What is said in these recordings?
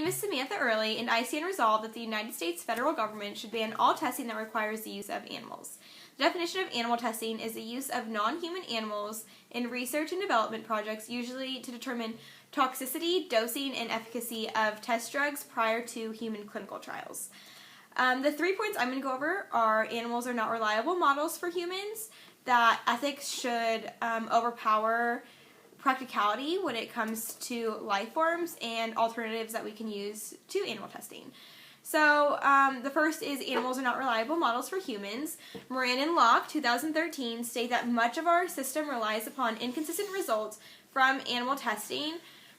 is Samantha Early, and I stand resolved that the United States federal government should ban all testing that requires the use of animals. The definition of animal testing is the use of non-human animals in research and development projects, usually to determine toxicity, dosing, and efficacy of test drugs prior to human clinical trials. The 3 points I'm going to go over are animals are not reliable models for humans, that ethics should overpower practicality when it comes to life forms, and alternatives that we can use to animal testing. So the first is animals are not reliable models for humans. Moran and Locke, 2013, state that much of our system relies upon inconsistent results from animal testing.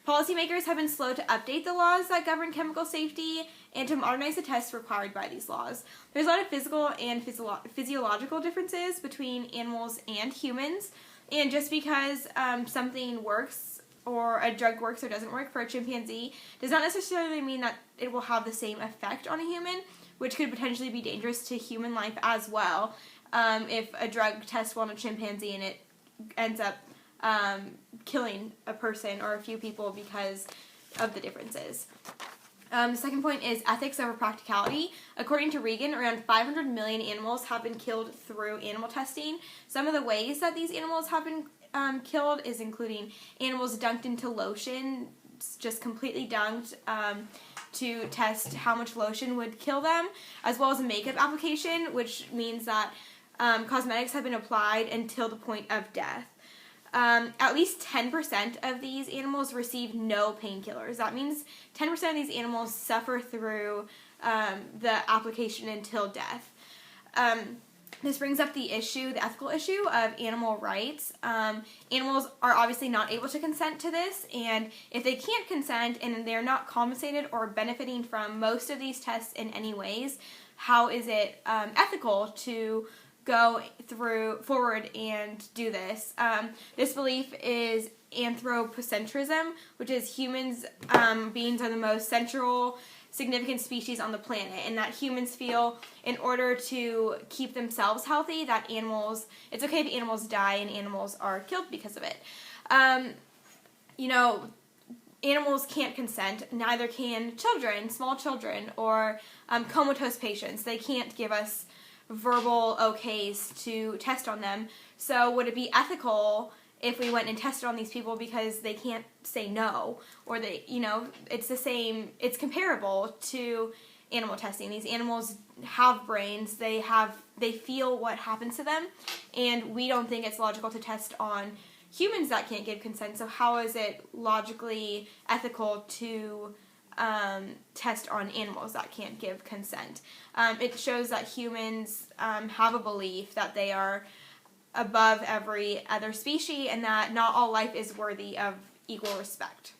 Policymakers have been slow to update the laws that govern chemical safety and to modernize the tests required by these laws. There's a lot of physical and physiological differences between animals and humans, and just because something works or a drug works or doesn't work for a chimpanzee does not necessarily mean that it will have the same effect on a human, which could potentially be dangerous to human life as well. If a drug tests well on a chimpanzee and it ends up killing a person or a few people because of the differences. The second point is ethics over practicality. According to Regan, around 500 million animals have been killed through animal testing. Some of the ways that these animals have been killed is including animals dunked into lotion, just completely dunked to test how much lotion would kill them, as well as a makeup application, which means that cosmetics have been applied until the point of death. At least 10% of these animals receive no painkillers. That means 10% of these animals suffer through the application until death. This brings up the ethical issue of animal rights. Animals are obviously not able to consent to this, and if they can't consent and they're not compensated or benefiting from most of these tests in any ways, how is it ethical to go forward and do this? This belief is anthropocentrism, which is beings are the most central, significant species on the planet, and that humans feel in order to keep themselves healthy that it's okay if animals die and animals are killed because of it. Animals can't consent, neither can children, small children, or comatose patients. They can't give us verbal okays to test on them. So would it be ethical if we went and tested on these people because they can't say no, or it's comparable to animal testing. These animals have brains, they feel what happens to them, and we don't think it's logical to test on humans that can't give consent. So how is it logically ethical to test on animals that can't give consent? It shows that humans have a belief that they are above every other species and that not all life is worthy of equal respect.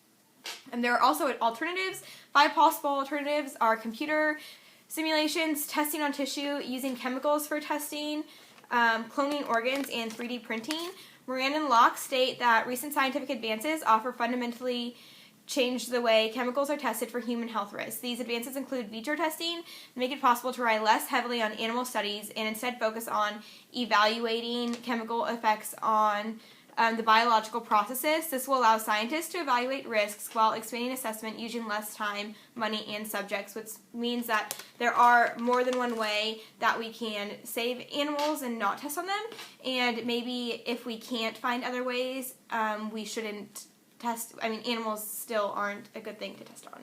And there are also alternatives. 5 possible alternatives are computer simulations, testing on tissue, using chemicals for testing, cloning organs, and 3D printing. Moran and Locke state that recent scientific advances offer fundamentally change the way chemicals are tested for human health risks. These advances include vitro testing, make it possible to rely less heavily on animal studies and instead focus on evaluating chemical effects on the biological processes. This will allow scientists to evaluate risks while expanding assessment using less time, money, and subjects, which means that there are more than one way that we can save animals and not test on them, and maybe if we can't find other ways, we shouldn't animals still aren't a good thing to test on.